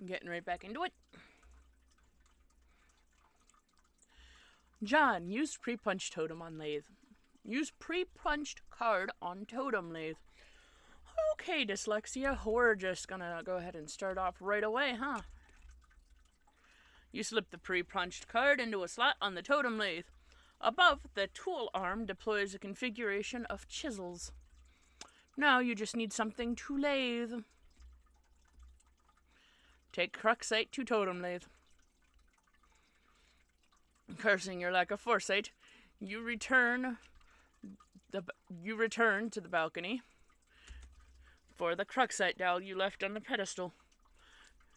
Getting right back into it. John, used pre-punched totem on lathe. Use pre-punched card on totem lathe. Okay, Dyslexia, we're just gonna go ahead and start off right away, huh? You slip the pre-punched card into a slot on the totem lathe. Above, the tool arm deploys a configuration of chisels. Now you just need something to lathe. Take Cruxite to totem lathe. Cursing your lack of foresight, you return to the balcony for the Cruxite dowel you left on the pedestal.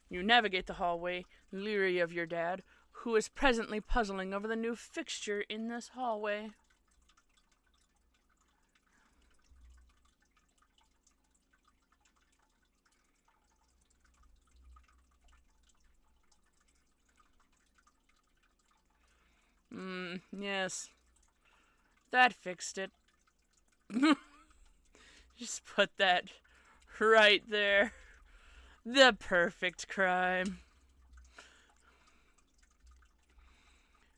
You navigate the hallway, leery of your dad, who is presently puzzling over the new fixture in this hallway. Yes. That fixed it. Just put that right there. The perfect crime.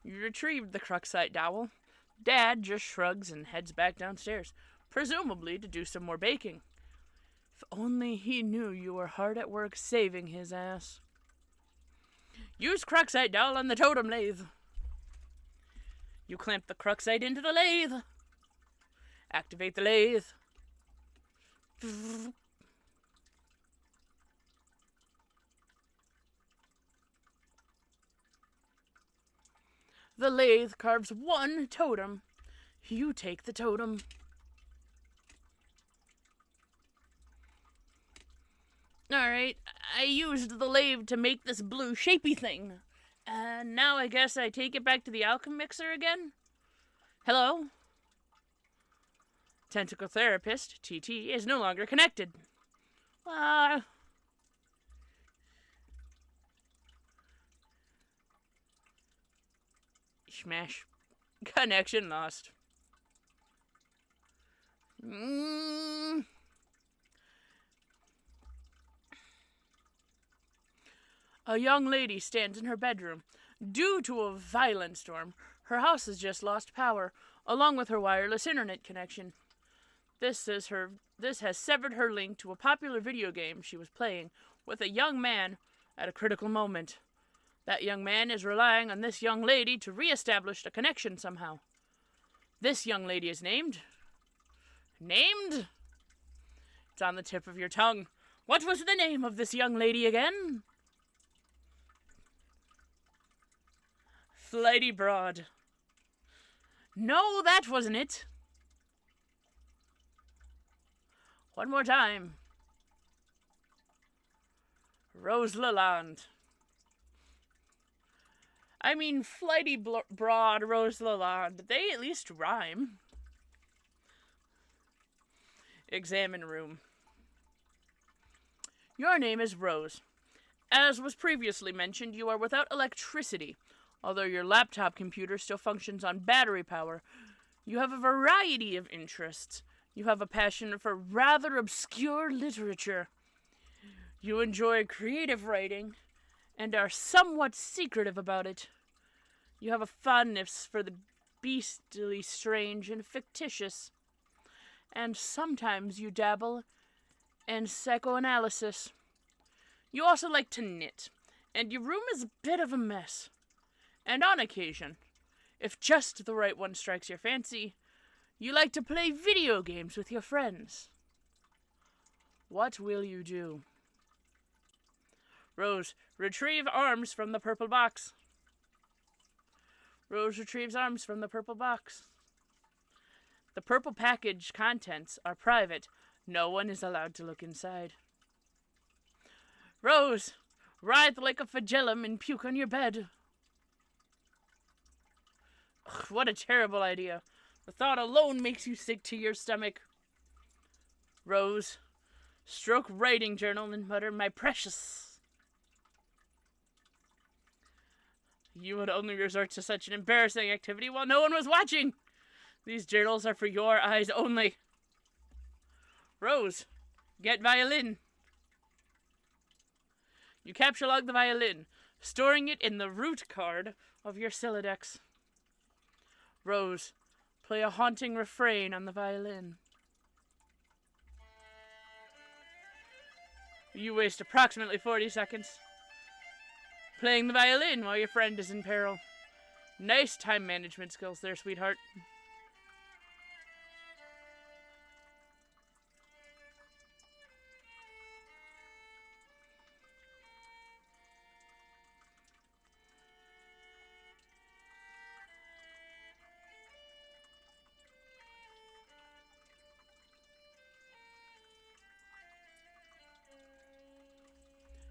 You retrieved the Cruxite dowel. Dad just shrugs and heads back downstairs, presumably to do some more baking. If only he knew you were hard at work saving his ass. Use Cruxite dowel on the totem lathe. You clamp the Cruxite into the lathe. Activate the lathe. The lathe carves one totem. You take the totem. Alright, I used the lathe to make this blue shapy thing. And now I guess I take it back to the alchemixer again? Hello? Tentacle Therapist, TT, is no longer connected. Smash. Connection lost. A young lady stands in her bedroom. Due to a violent storm, her house has just lost power, along with her wireless internet connection. This has severed her link to a popular video game she was playing with a young man at a critical moment. That young man is relying on this young lady to reestablish a connection somehow. This young lady is named? Named? It's on the tip of your tongue. What was the name of this young lady again? Flighty Broad. No, that wasn't it. One more time. Rose Lalonde. I mean, Flighty Broad, Rose Lalonde. They at least rhyme. Examine room. Your name is Rose. As was previously mentioned, you are without electricity. Although your laptop computer still functions on battery power, you have a variety of interests. You have a passion for rather obscure literature. You enjoy creative writing and are somewhat secretive about it. You have a fondness for the beastly strange and fictitious. And sometimes you dabble in psychoanalysis. You also like to knit, and your room is a bit of a mess. And on occasion, if just the right one strikes your fancy, you like to play video games with your friends. What will you do? Rose, retrieve arms from the purple box. Rose retrieves arms from the purple box. The purple package contents are private. No one is allowed to look inside. Rose, writhe like a flagellum and puke on your bed. Ugh, what a terrible idea. The thought alone makes you sick to your stomach. Rose, stroke writing journal and mutter, my precious. You would only resort to such an embarrassing activity while no one was watching. These journals are for your eyes only. Rose, get violin. You capture log the violin, storing it in the root card of your Silodex. Rose, play a haunting refrain on the violin. You waste approximately 40 seconds playing the violin while your friend is in peril. Nice time management skills there, sweetheart.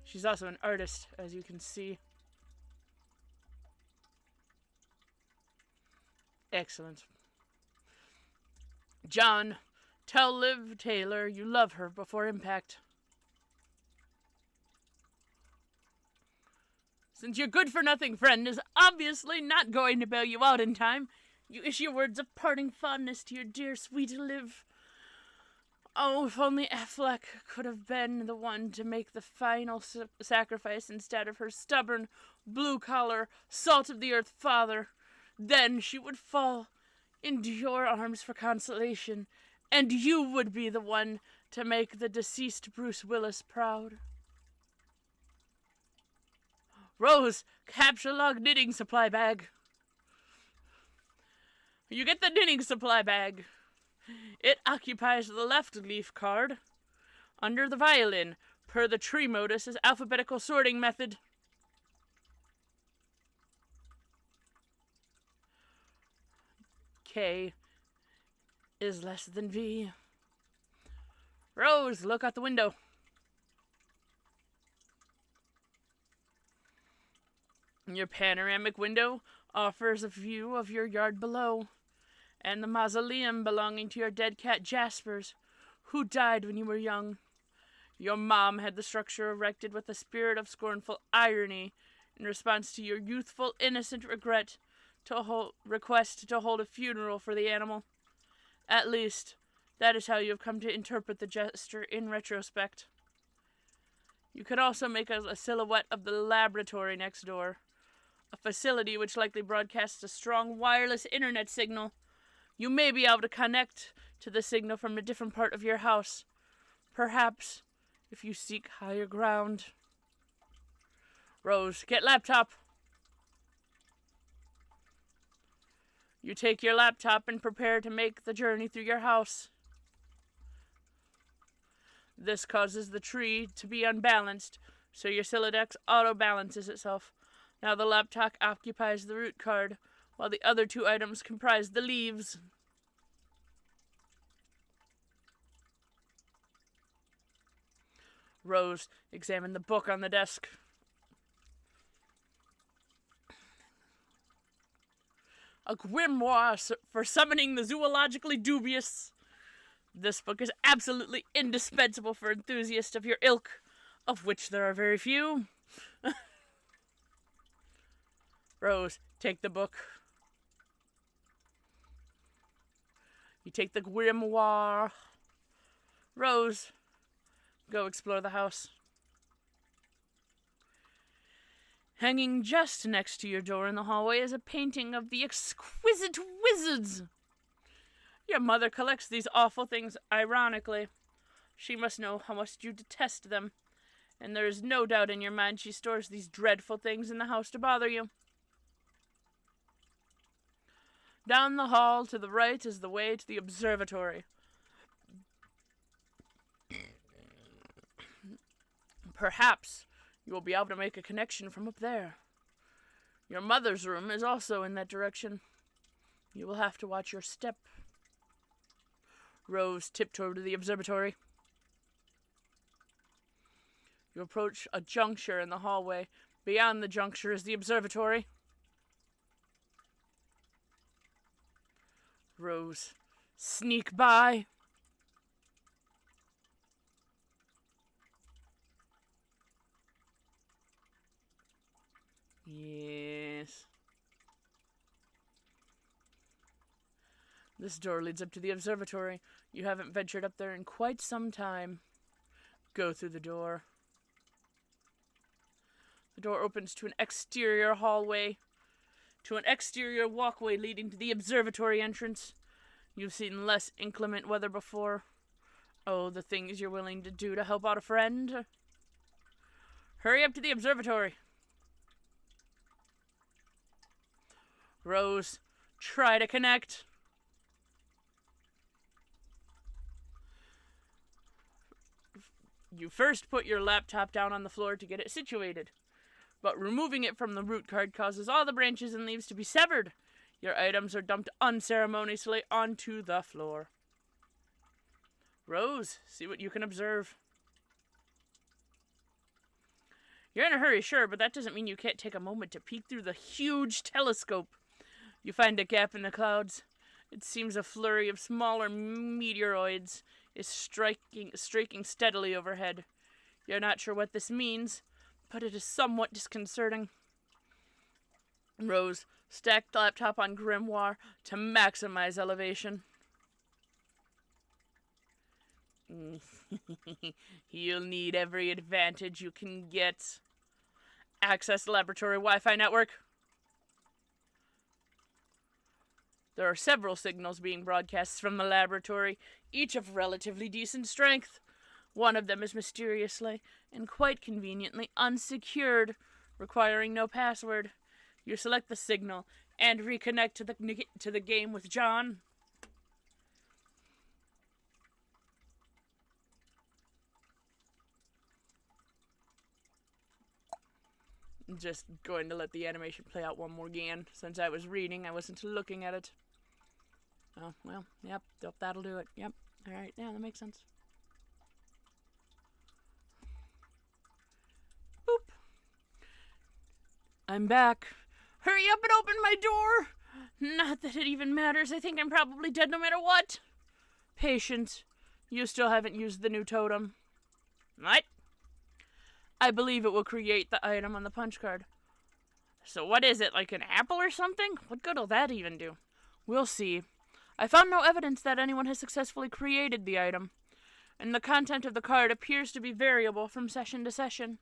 She's also an artist, as you can see. Excellent. John, tell Liv Taylor you love her before impact. Since your good-for-nothing friend is obviously not going to bail you out in time, you issue words of parting fondness to your dear, sweet Liv. Oh, if only Affleck could have been the one to make the final sacrifice instead of her stubborn, blue-collar, salt-of-the-earth father. Then she would fall into your arms for consolation, and you would be the one to make the deceased Bruce Willis proud. Rose, capture log knitting supply bag. You get the knitting supply bag. It occupies the left leaf card under the violin, per the tree modus's alphabetical sorting method. K is less than V. Rose, look out the window. Your panoramic window offers a view of your yard below, and the mausoleum belonging to your dead cat Jaspers, who died when you were young. Your mom had the structure erected with a spirit of scornful irony in response to your youthful, innocent request to hold a funeral for the animal. At least, that is how you have come to interpret the gesture in retrospect. You could also make a silhouette of the laboratory next door, a facility which likely broadcasts a strong wireless internet signal. You may be able to connect to the signal from a different part of your house. Perhaps, if you seek higher ground. Rose, get laptop. You take your laptop and prepare to make the journey through your house. This causes the tree to be unbalanced, so your Silodex auto-balances itself. Now the laptop occupies the root card, while the other two items comprise the leaves. Rose, examine the book on the desk. A grimoire for summoning the zoologically dubious. This book is absolutely indispensable for enthusiasts of your ilk, of which there are very few. Rose, take the book. You take the grimoire. Rose, go explore the house. Hanging just next to your door in the hallway is a painting of the exquisite wizards. Your mother collects these awful things ironically. She must know how much you detest them, and there is no doubt in your mind she stores these dreadful things in the house to bother you. Down the hall to the right is the way to the observatory. Perhaps you will be able to make a connection from up there. Your mother's room is also in that direction. You will have to watch your step. Rose tiptoed to the observatory. You approach a juncture in the hallway. Beyond the juncture is the observatory. Rose, sneak by. Yes. This door leads up to the observatory. You haven't ventured up there in quite some time. Go through the door. The door opens to an exterior hallway, to an exterior walkway leading to the observatory entrance. You've seen less inclement weather before. Oh, the things you're willing to do to help out a friend. Hurry up to the observatory. Rose, try to connect. You first put your laptop down on the floor to get it situated, but removing it from the root card causes all the branches and leaves to be severed. Your items are dumped unceremoniously onto the floor. Rose, see what you can observe. You're in a hurry, sure, but that doesn't mean you can't take a moment to peek through the huge telescope. You find a gap in the clouds. It seems a flurry of smaller meteoroids is striking steadily overhead. You're not sure what this means, but it is somewhat disconcerting. Rose, stack the laptop on Grimoire to maximize elevation. You'll need every advantage you can get. Access laboratory Wi-Fi network. There are several signals being broadcast from the laboratory, each of relatively decent strength. One of them is mysteriously and quite conveniently unsecured, requiring no password. You select the signal and reconnect to the game with John. I'm just going to let the animation play out one more again. Since I was reading, I wasn't looking at it. Oh, well, yep, that'll do it. Yep, alright, yeah, that makes sense. Boop. I'm back. Hurry up and open my door! Not that it even matters. I think I'm probably dead no matter what. Patience. You still haven't used the new totem. What? I believe it will create the item on the punch card. So what is it, like an apple or something? What good will that even do? We'll see. I found no evidence that anyone has successfully created the item, and the content of the card appears to be variable from session to session.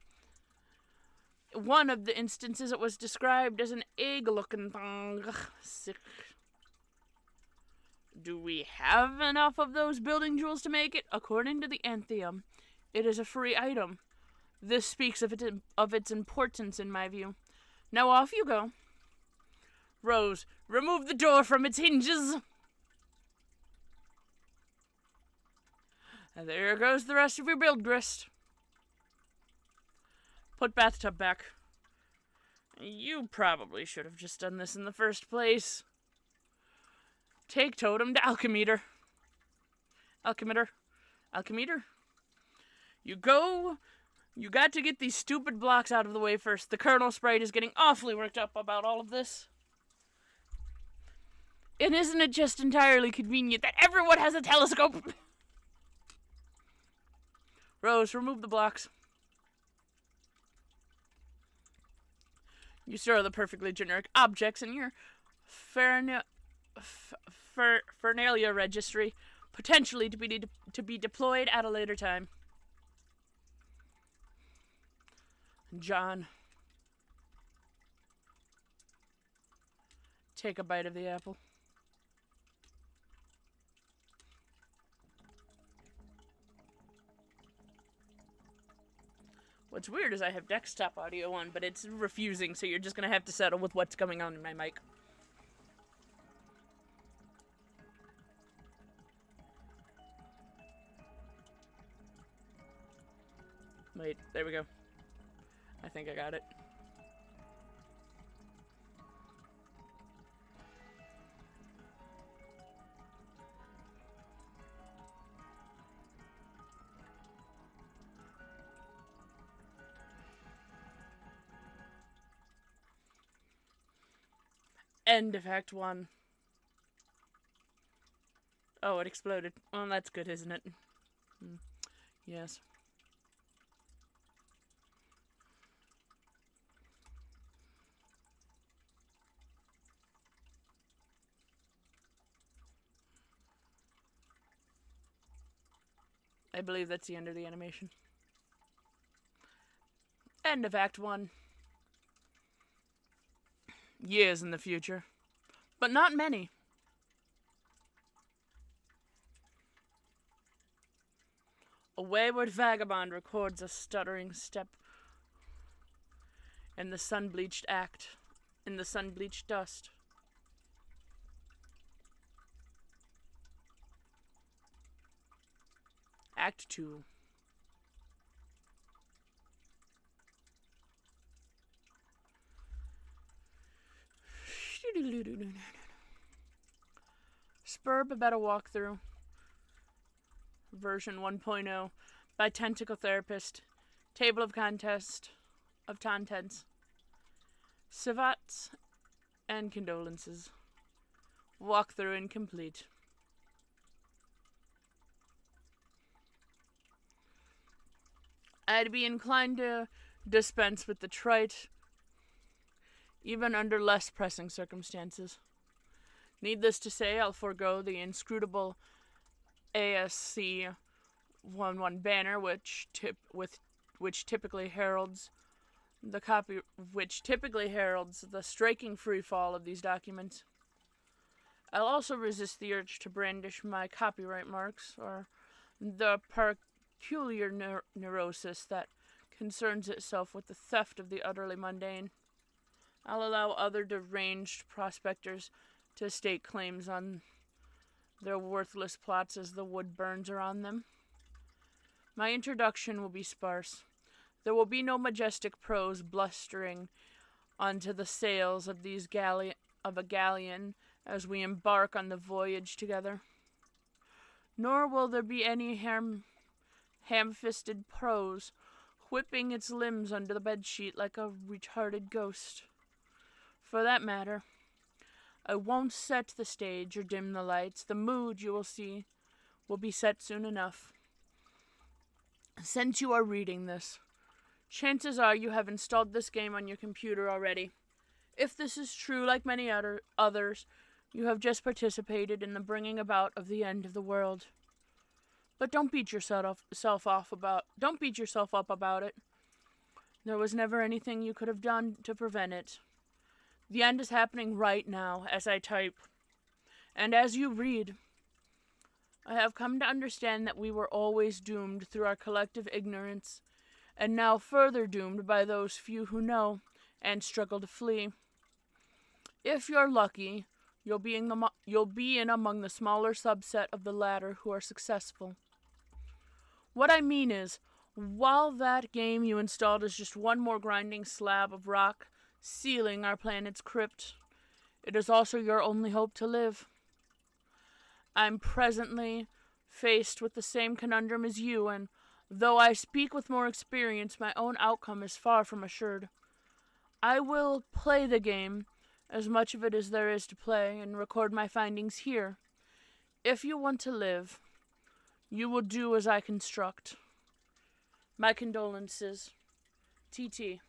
One of the instances it was described as an egg-looking thing. Ugh, sick. Do we have enough of those building jewels to make it? According to the Antheum, it is a free item. This speaks of its importance in my view. Now off you go. Rose, remove the door from its hinges. And there goes the rest of your build grist. Put bathtub back. You probably should have just done this in the first place. Take totem to alchemimeter. Alchemimeter. You got to get these stupid blocks out of the way first. The Colonel Sprite is getting awfully worked up about all of this. And isn't it just entirely convenient that everyone has a telescope? Rose, remove the blocks. You store the perfectly generic objects in your Fernalia registry, potentially to be deployed at a later time. John, take a bite of the apple. What's weird is I have desktop audio on, but it's refusing, so you're just going to have to settle with what's going on in my mic. Wait, there we go. I think I got it. End of Act 1. Oh, it exploded. Well, that's good, isn't it? Yes. I believe that's the end of the animation. End of Act 1. Years in the future. But not many. A wayward vagabond records a stuttering step in the sun-bleached act, in the sun-bleached dust. Act 2. Spurb about a walkthrough. Version 1.0 by Tentacle Therapist. Table of contents. Savats and condolences. Walkthrough incomplete. I'd be inclined to dispense with the trite, even under less pressing circumstances. Needless to say, I'll forego the inscrutable ASC 11 banner which typically heralds the striking free fall of these documents. I'll also resist the urge to brandish my copyright marks or the peculiar neurosis that concerns itself with the theft of the utterly mundane. I'll allow other deranged prospectors to stake claims on their worthless plots as the wood burns around them. My introduction will be sparse. There will be no majestic prose blustering onto the sails of a galleon as we embark on the voyage together. Nor will there be any ham-fisted prose whipping its limbs under the bedsheet like a retarded ghost. For that matter, I won't set the stage or dim the lights. The mood, you will see, will be set soon enough. Since you are reading this, chances are you have installed this game on your computer already. If this is true, like many others, you have just participated in the bringing about of the end of the world. But don't beat yourself up about it. There was never anything you could have done to prevent it. The end is happening right now as I type. And as you read, I have come to understand that we were always doomed through our collective ignorance, and now further doomed by those few who know and struggle to flee. If you're lucky, you'll be in among the smaller subset of the latter who are successful. What I mean is, while that game you installed is just one more grinding slab of rock sealing our planet's crypt, it is also your only hope to live. I'm presently faced with the same conundrum as you, and though I speak with more experience, my own outcome is far from assured. I will play the game, as much of it as there is to play, and record my findings here. If you want to live, you will do as I construct. My condolences. TT.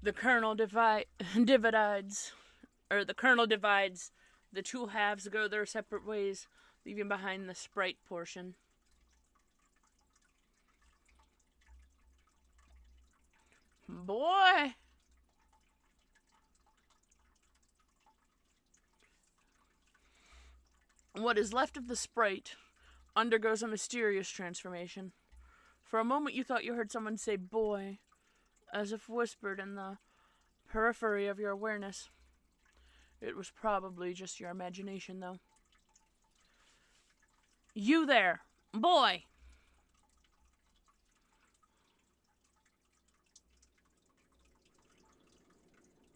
The kernel divides. The two halves go their separate ways, leaving behind the sprite portion. Boy! What is left of the sprite undergoes a mysterious transformation. For a moment you thought you heard someone say boy, as if whispered in the periphery of your awareness. It was probably just your imagination, though. You there, boy!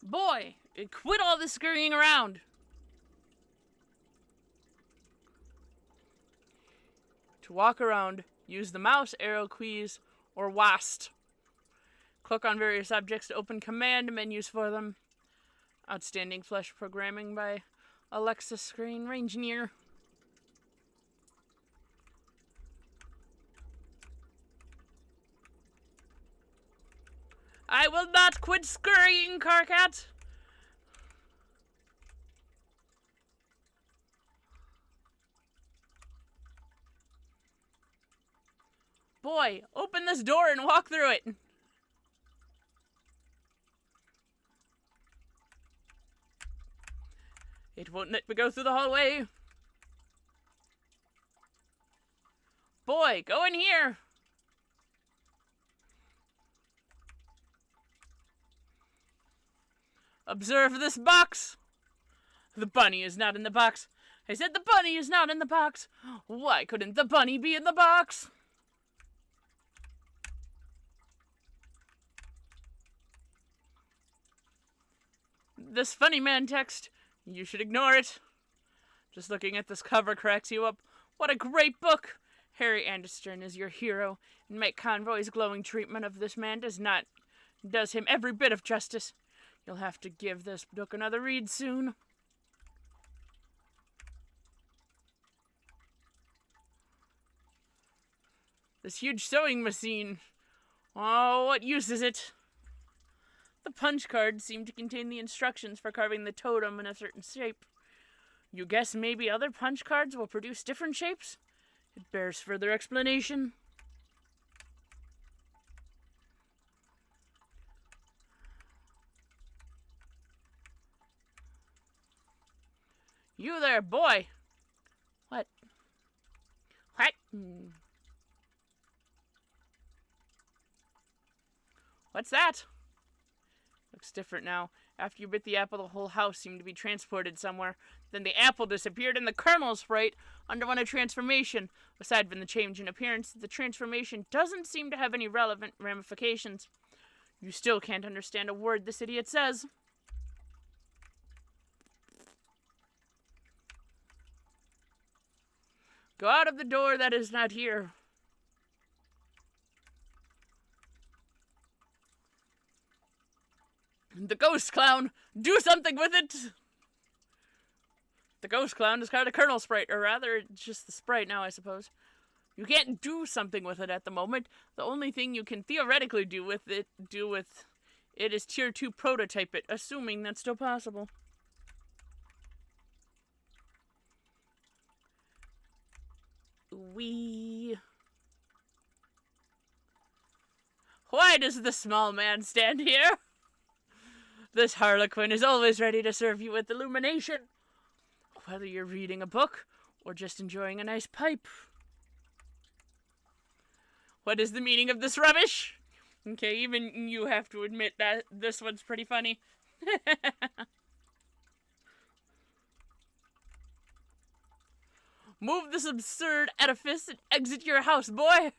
Boy, quit all this scurrying around! To walk around, use the mouse, arrow keys, or WASD. Click on various objects to open command menus for them. Outstanding flesh programming by Alexa Screen Rangineer. I will not quit scurrying, Carcat! Boy, open this door and walk through it! It won't let me go through the hallway. Boy, go in here! Observe this box! The bunny is not in the box. I said the bunny is not in the box. Why couldn't the bunny be in the box? This funny man text, you should ignore it. Just looking at this cover cracks you up. What a great book! Harry Anderson is your hero, and Mike Conroy's glowing treatment of this man does him every bit of justice. You'll have to give this book another read soon. This huge sewing machine. Oh, what use is it? The punch cards seem to contain the instructions for carving the totem in a certain shape. You guess maybe other punch cards will produce different shapes? It bears further explanation. You there, boy! What? What? What's that? Looks different now. After you bit the apple, the whole house seemed to be transported somewhere. Then the apple disappeared and the kernel sprite underwent a transformation. Aside from the change in appearance, the transformation doesn't seem to have any relevant ramifications. You still can't understand a word this idiot says. Go out of the door that is not here. The ghost clown! Do something with it! The ghost clown is kind of Colonel Sprite, or rather, it's just the sprite now, I suppose. You can't do something with it at the moment. The only thing you can theoretically do with it is Tier 2 prototype it, assuming that's still possible. Why does the small man stand here? This harlequin is always ready to serve you with illumination, whether you're reading a book or just enjoying a nice pipe. What is the meaning of this rubbish? Okay, even you have to admit that this one's pretty funny. Move this absurd edifice and exit your house, boy!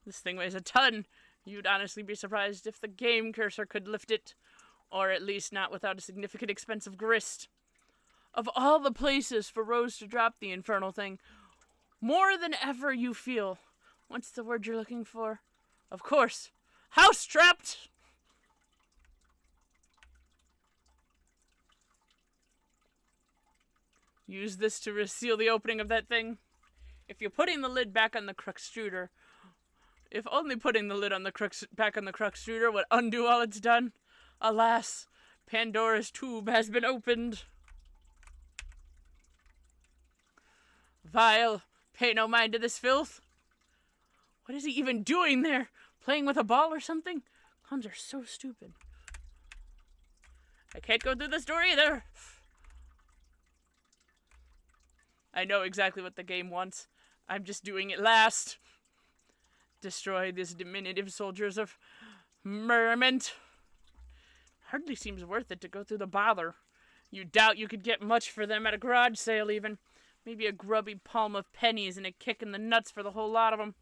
This thing weighs a ton. You'd honestly be surprised if the game cursor could lift it. Or at least not without a significant expense of grist. Of all the places for Rose to drop the infernal thing, more than ever you feel. What's the word you're looking for? Of course, house-trapped! Use this to seal the opening of that thing. If you're putting the lid back on the Cruxtruder, if only putting the lid on the back on the Cruxtruder would undo all it's done. Alas, Pandora's tube has been opened. Vile, pay no mind to this filth. What is he even doing there? Playing with a ball or something? Clowns are so stupid. I can't go through this door either. I know exactly what the game wants. I'm just doing it last. Destroy these diminutive soldiers of merriment. Hardly seems worth it to go through the bother. You doubt you could get much for them at a garage sale, even. Maybe a grubby palm of pennies and a kick in the nuts for the whole lot of them.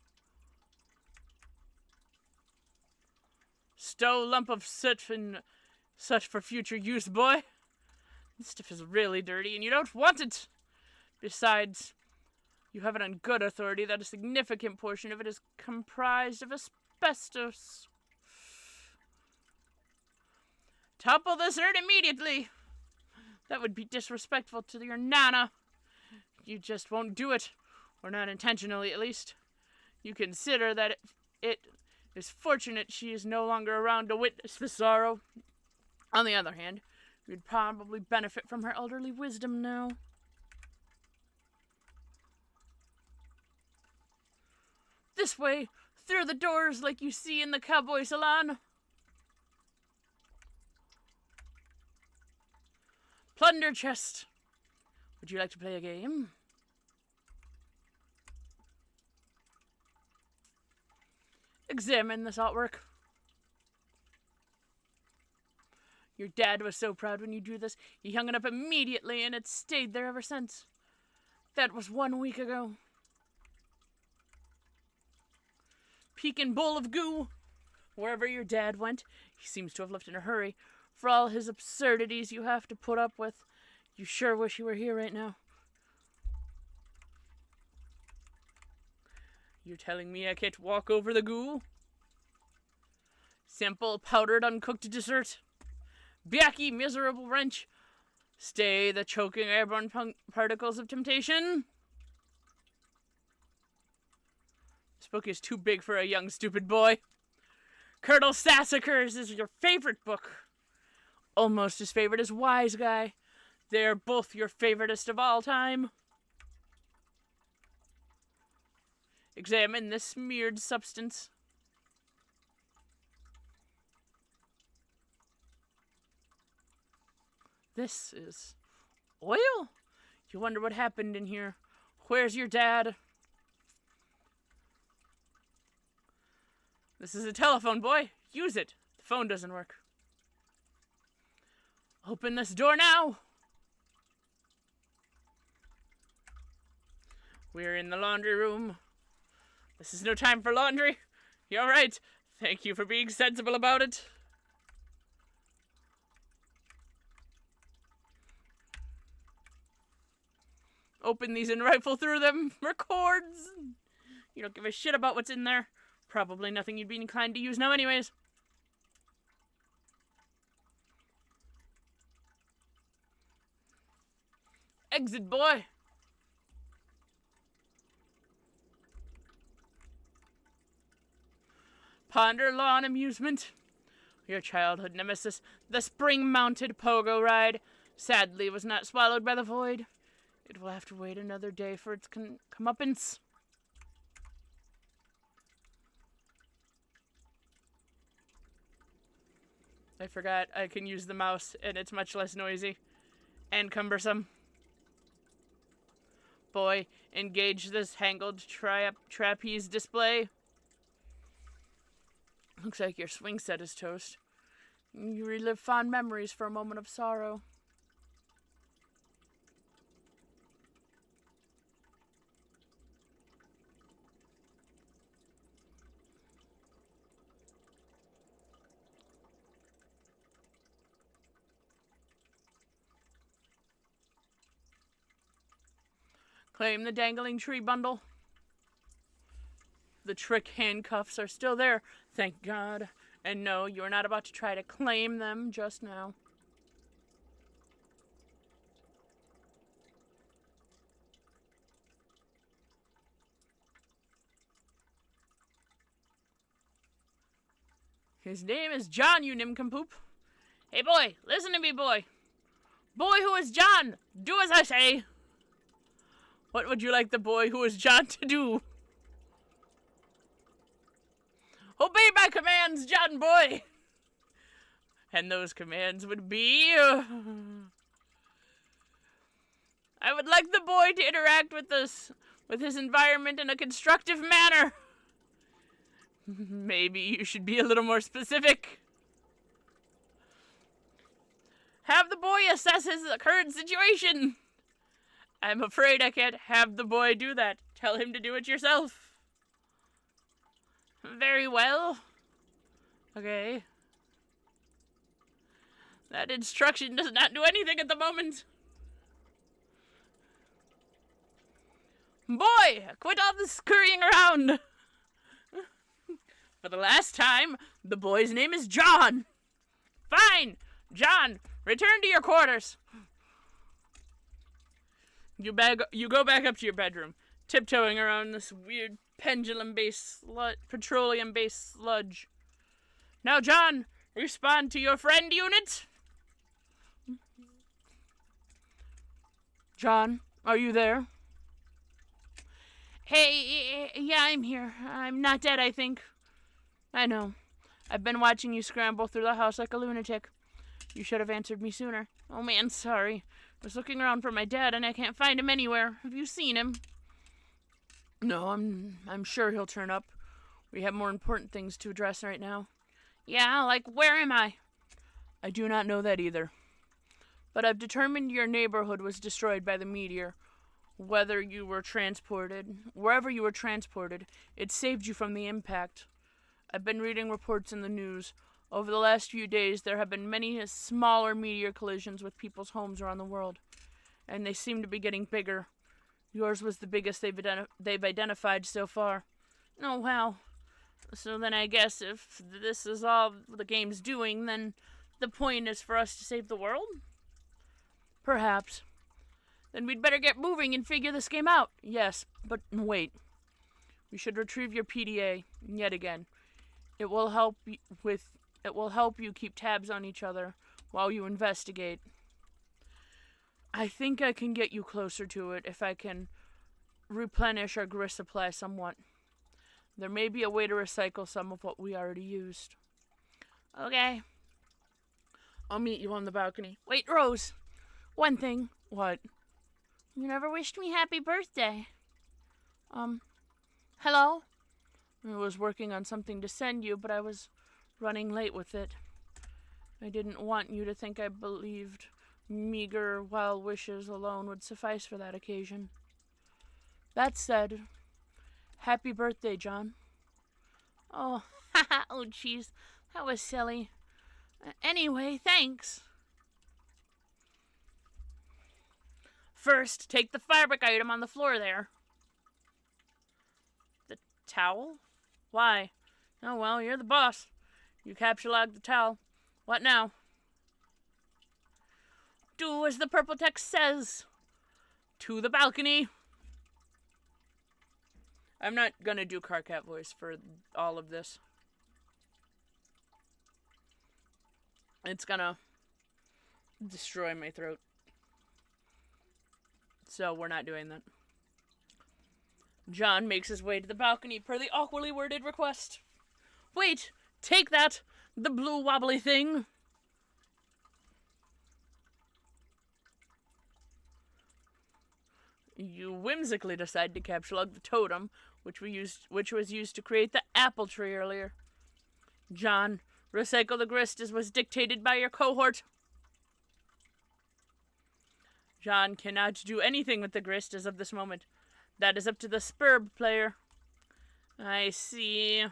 Stow lump of soot and such for future use, boy. This stuff is really dirty, and you don't want it. Besides, you have it on good authority that a significant portion of it is comprised of asbestos. Topple this earth immediately. That would be disrespectful to your Nana. You just won't do it, or not intentionally at least. You consider that it is fortunate she is no longer around to witness the sorrow. On the other hand, you'd probably benefit from her elderly wisdom now. This way, through the doors like you see in the cowboy salon. Plunder chest. Would you like to play a game? Examine this artwork. Your dad was so proud when you drew this, he hung it up immediately and it's stayed there ever since. That was 1 week ago. Pekin' bowl of goo. Wherever your dad went, he seems to have left in a hurry. For all his absurdities you have to put up with, you sure wish you were here right now. You're telling me I can't walk over the goo? Simple, powdered, uncooked dessert. Byacky, miserable wrench. Stay the choking airborne particles of temptation. This book is too big for a young, stupid boy. Colonel Sassacres is your favorite book. Almost as favorite as Wise Guy. They're both your favoritist of all time. Examine this smeared substance. This is oil? You wonder what happened in here. Where's your dad? This is a telephone, boy. Use it. The phone doesn't work. Open this door now. We're in the laundry room. This is no time for laundry. You're right. Thank you for being sensible about it. Open these and rifle through them. Records. You don't give a shit about what's in there. Probably nothing you'd be inclined to use now anyways. Exit, boy. Ponder lawn amusement. Your childhood nemesis, the spring-mounted pogo ride, sadly was not swallowed by the void. It will have to wait another day for its comeuppance. I forgot I can use the mouse, and it's much less noisy and cumbersome. Boy, engage this hangled trapeze display. Looks like your swing set is toast. You relive fond memories for a moment of sorrow. Claim the dangling tree bundle. The trick handcuffs are still there, thank God. And no, you're not about to try to claim them just now. His name is John, you nincompoop. Hey boy, listen to me, boy. Boy who is John, do as I say. What would you like the boy who is John to do? Obey my commands, John boy! And those commands would be... I would like the boy to interact with his environment in a constructive manner. Maybe you should be a little more specific. Have the boy assess his current situation. I'm afraid I can't have the boy do that. Tell him to do it yourself. Very well. Okay. That instruction does not do anything at the moment. Boy, quit all this scurrying around. For the last time, the boy's name is John. Fine. John, return to your quarters. You go back up to your bedroom, tiptoeing around this weird petroleum-based sludge. Now, John, respond to your friend unit. John, are you there? Hey, yeah, I'm here. I'm not dead, I think. I know. I've been watching you scramble through the house like a lunatic. You should have answered me sooner. Oh man, sorry. I was looking around for my dad and I can't find him anywhere. Have you seen him? No, I'm sure he'll turn up. We have more important things to address right now. Yeah, like where am I? I do not know that either. But I've determined your neighborhood was destroyed by the meteor. Wherever you were transported, it saved you from the impact. I've been reading reports in the news. Over the last few days, there have been many smaller meteor collisions with people's homes around the world, and they seem to be getting bigger. Yours was the biggest they've identified so far. Oh, wow. So then I guess if this is all the game's doing, then the point is for us to save the world? Perhaps. Then we'd better get moving and figure this game out. Yes, but wait. We should retrieve your PDA yet again. It will help you keep tabs on each other while you investigate. I think I can get you closer to it if I can replenish our grist supply somewhat. There may be a way to recycle some of what we already used. Okay. I'll meet you on the balcony. Wait, Rose. One thing. What? You never wished me happy birthday. Hello? I was working on something to send you, but I was running late with it. I didn't want you to think I believed meager, wild wishes alone would suffice for that occasion. That said, happy birthday, John. Oh, haha, oh jeez, that was silly. Anyway, thanks. First, take the fabric item on the floor there. The towel? Why? Oh, well, you're the boss. You captured the towel. What now? Do as the purple text says. To the balcony. I'm not gonna do Carcat voice for all of this. It's gonna destroy my throat. So we're not doing that. John makes his way to the balcony per the awkwardly worded request. Wait! Take that! The blue wobbly thing! You whimsically decide to capture the totem, which was used to create the apple tree earlier. John, recycle the grist as was dictated by your cohort. John cannot do anything with the grist as of this moment. That is up to the Spurb player. I see.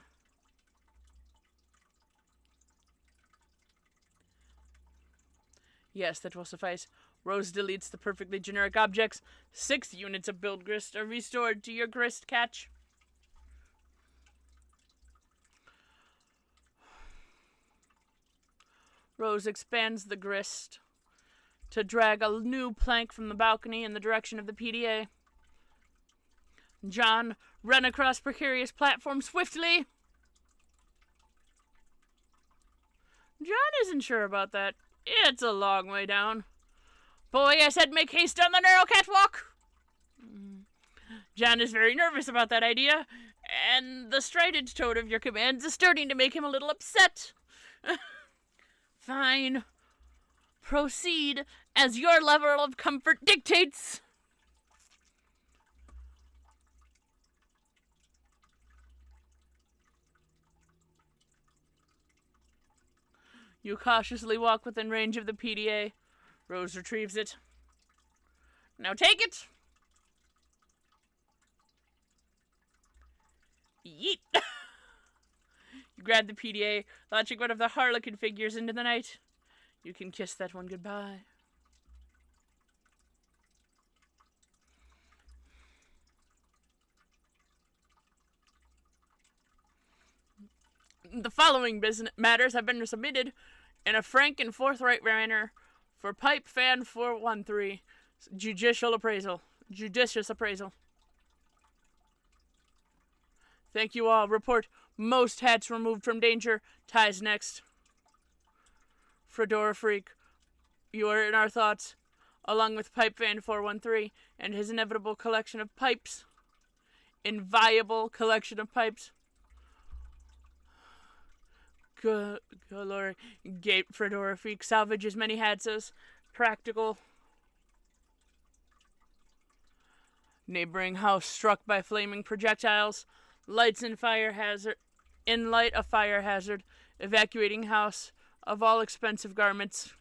Yes, that will suffice. Rose deletes the perfectly generic objects. 6 units of build grist are restored to your grist catch. Rose expands the grist to drag a new plank from the balcony in the direction of the PDA. John, run across precarious platform swiftly. John isn't sure about that. It's a long way down. Boy, I said make haste on the narrow catwalk. John is very nervous about that idea, and the strident tone of your commands is starting to make him a little upset. Fine. Proceed as your level of comfort dictates. You cautiously walk within range of the PDA. Rose retrieves it. Now take it! Yeet! You grab the PDA, launching one of the harlequin figures into the night. You can kiss that one goodbye. The following business matters have been submitted in a frank and forthright manner for Pipe Fan 413 judicious appraisal. Thank you all. Report most hats removed from danger. Ties next. Fedora Freak, you are in our thoughts, along with Pipe Fan 413 and his inevitable collection of pipes. Inviolable collection of pipes. Good lord. Gate Fedora Freak, salvage as many hats as practical. Neighboring house struck by flaming projectiles. Lights and fire hazard. In light of fire hazard. Evacuating house of all expensive garments.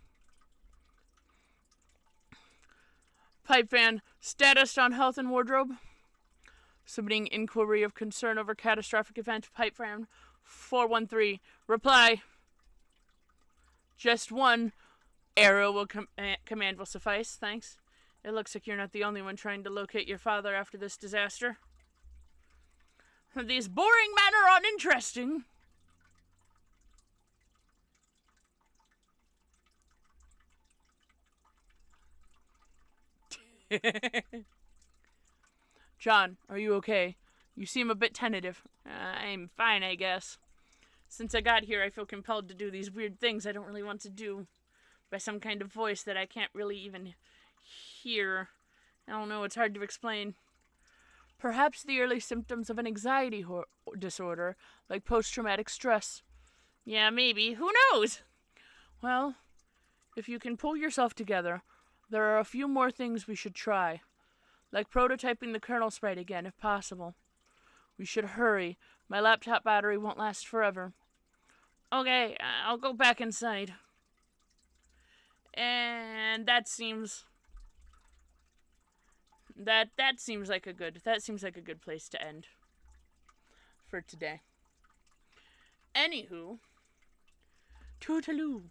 Pipe Fan, status on health and wardrobe. Submitting inquiry of concern over catastrophic event. Pipe Fan 413. Reply. Just one arrow will command will suffice. Thanks. It looks like you're not the only one trying to locate your father after this disaster. These boring men are uninteresting. John, are you okay? You seem a bit tentative. I'm fine, I guess. Since I got here, I feel compelled to do these weird things I don't really want to do. By some kind of voice that I can't really even hear. I don't know, it's hard to explain. Perhaps the early symptoms of an anxiety disorder, like post-traumatic stress. Yeah, maybe. Who knows? Well, if you can pull yourself together, there are a few more things we should try. Like prototyping the kernel sprite again, if possible. We should hurry. My laptop battery won't last forever. Okay, I'll go back inside. And that seems like a good place to end for today. Anywho, toodaloo.